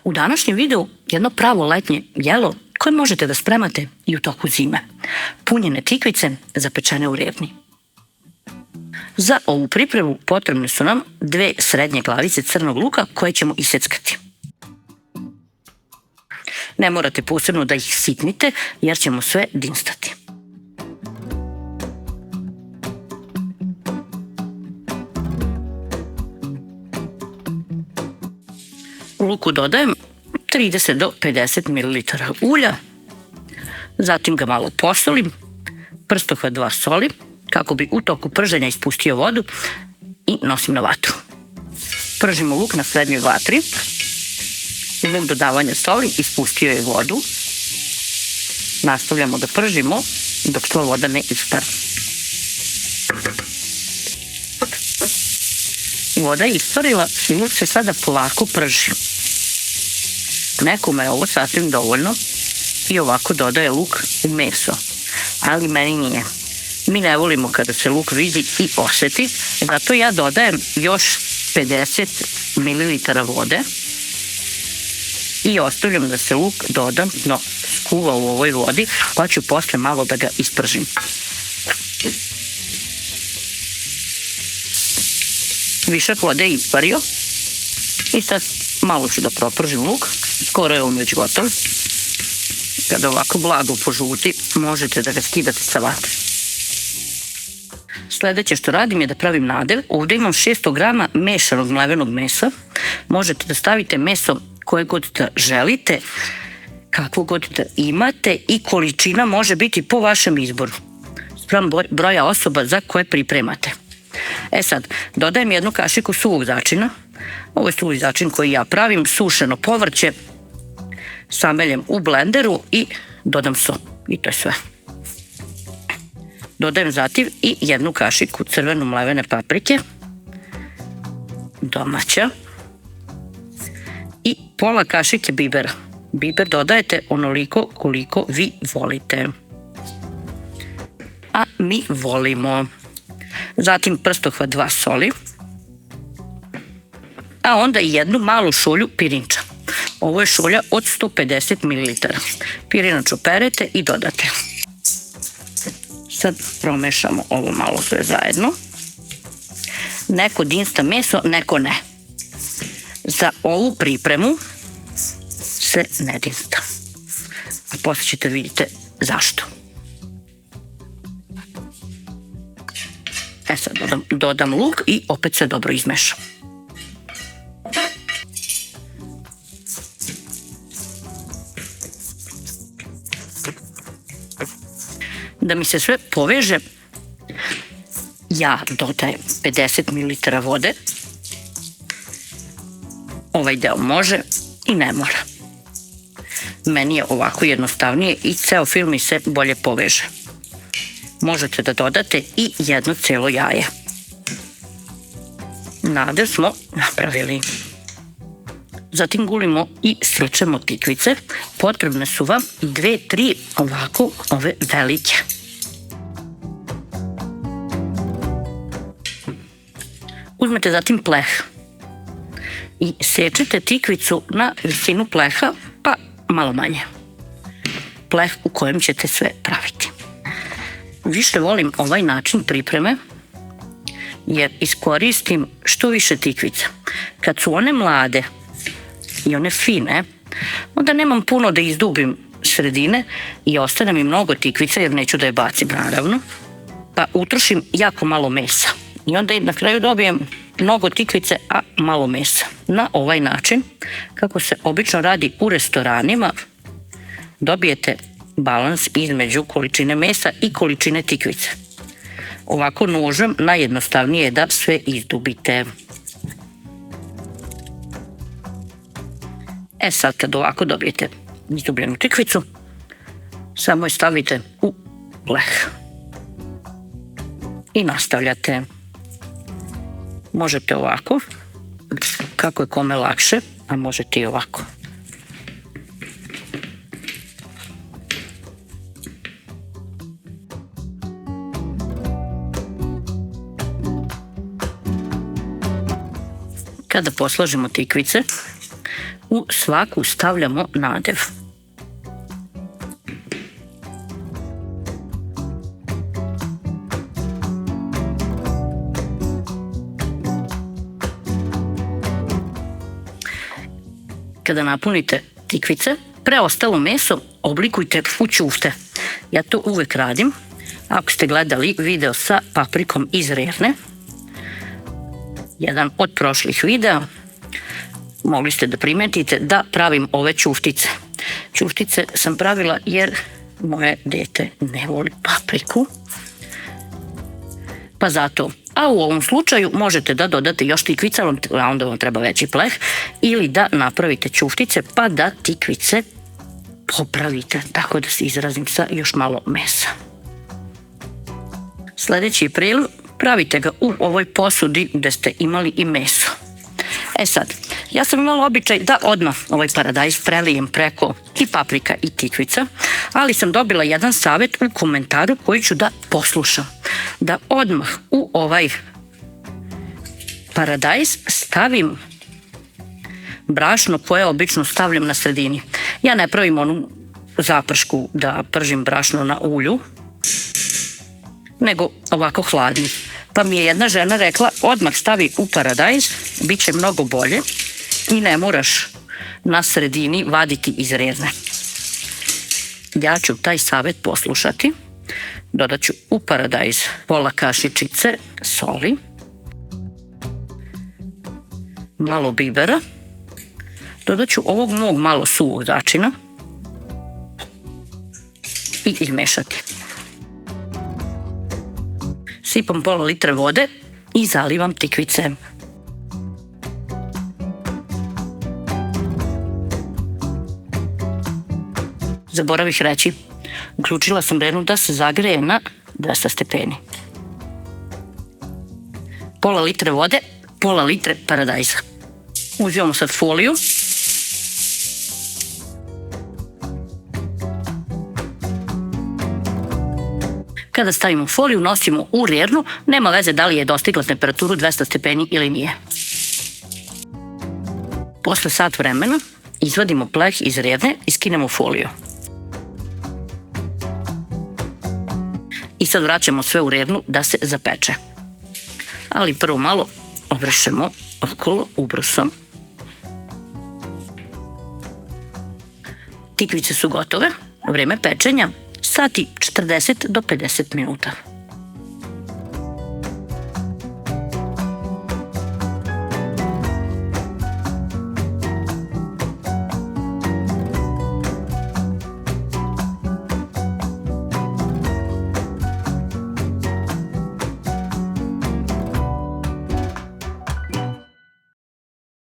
U današnjem videu jedno pravo letnje jelo koje možete da spremate i u toku zime. Punjene tikvice zapečene u revni. Za ovu pripremu potrebne su nam 2 srednje glavice crnog luka koje ćemo iseckati. Ne morate posebno da ih sitnite jer ćemo sve dinstati. U luku dodajem 30 do 50 ml ulja, zatim ga malo posolim, prstohvat 2 soli kako bi u toku prženja ispustio vodu i nosim na vatru. Pržimo luk na srednjoj vatri. Zbog dodavanja soli ispustio je vodu. Nastavljamo da pržimo dok sva voda ne ispari. Voda je isparila i luk se sada polako prži. Nekome je ovo sasvim dovoljno i ovako dodaje luk u meso, ali meni nije. Mi ne volimo kada se luk vidi i oseti, zato ja dodajem još 50 ml vode i ostavljam da se luk dodatno skuva u ovoj vodi, pa ću posle malo da ga ispržim. Višak vode je ispario i sad malo ću da propržim luk, skoro je on već gotov. Kada ovako blago požuti, možete da ga skidate sa vatre. Sledeće što radim je da pravim nadev. Ovdje imam 600 grama mešanog mlevenog mesa. Možete da stavite meso koje god da želite, kakvo god da imate i količina može biti po vašem izboru, spram broja osoba za koje pripremate. Sad, dodajem 1 kašiku suvog začina. Ovo je suvi začin koji ja pravim, sušeno povrće, sameljem u blenderu i dodam so. I to je sve. Dodajem zatim i 1 kašiku crveno mlevene paprike, domaća, i pola kašike bibera. Biber dodajete onoliko koliko vi volite. A mi volimo. Zatim prstohvat 2 soli, a onda i 1 malu šolju pirinča. Ovo je šolja od 150 ml. Pirinač operete i dodate. Sad promešamo ovo malo sve zajedno. Neko dinsta meso, neko ne. Za ovu pripremu se ne dinsta. A posle ćete vidite zašto. Sad dodam luk i opet se dobro izmešam. Da mi se sve poveže, ja dodajem 50 ml vode. Ovaj deo može i ne mora. Meni je ovako jednostavnije i ceo film mi se bolje poveže. Možete da dodate i 1 celo jaje. Nadev smo napravili. Zatim gulimo i sečemo tikvice. Potrebne su vam 2-3 ovako ove velike. Uzmete zatim pleh i sečete tikvicu na visinu pleha, pa malo manje. Pleh u kojem ćete sve praviti. Više volim ovaj način pripreme jer iskoristim što više tikvica. Kad su one mlade i one fine, onda nemam puno da izdubim sredine i ostane mi mnogo tikvica jer neću da je bacim naravno, pa utrošim jako malo mesa. I onda na kraju dobijem mnogo tikvice, a malo mesa. Na ovaj način, kako se obično radi u restoranima, dobijete balans između količine mesa i količine tikvice. Ovako nožem najjednostavnije je da sve izdubite. Sad kad ovako dobijete izdubljenu tikvicu, samo je stavite u pleh i nastavljate. Možete ovako, kako je kome lakše, a možete i ovako. Kada poslažemo tikvice, U svaku stavljamo nadev. Kada napunite tikvice, preostalo meso oblikujte u ćufte. Ja to uvek radim. Ako ste gledali video sa paprikom iz Rerne, jedan od prošlih videa, mogli ste da primetite da pravim ove ćuftice. Ćuftice sam pravila jer moje dete ne voli papriku, pa zato. A u ovom slučaju možete da dodate još tikvica, a onda vam treba veći pleh, ili da napravite ćuftice pa da tikvice popravite, tako da se izrazim, sa još malo mesa. Sljedeći priliv, pravite ga u ovoj posudi gde ste imali i meso. Sad, ja sam imala običaj da odmah ovaj paradajz prelijem preko i paprika i tikvica, ali sam dobila jedan savjet u komentaru koji ću da poslušam. Da odmah u ovaj paradajz stavim brašno koje obično stavljam na sredini. Ja ne pravim onu zapršku da pržim brašno na ulju, nego ovako hladni. Pa mi je jedna žena rekla, odmah stavi u paradajz, bit će mnogo bolje i ne moraš na sredini vaditi iz rezne. Ja ću taj savjet poslušati. Dodat ću u paradajz pola kašičice soli, malo bibera, dodat ću ovog mog malo suvog začina i izmešati. Sipam pola litra vode i zalivam tikvice. Zaboravih reći, uključila sam Renu da se zagreje na 200 stepeni. Pola litre vode, pola litre paradajza. Uzimamo sad foliju. Kada stavimo foliju, nosimo u Rernu, nema veze da li je dostigla temperaturu 200 stepeni ili nije. Posle sat vremena izvadimo pleh iz Rerne i skinemo foliju. I sad vraćamo sve u Rernu da se zapeče. Ali prvo malo obrišemo okolo ubrusom. Tikvice su gotove. Vreme pečenja sati 40 do 50 minuta.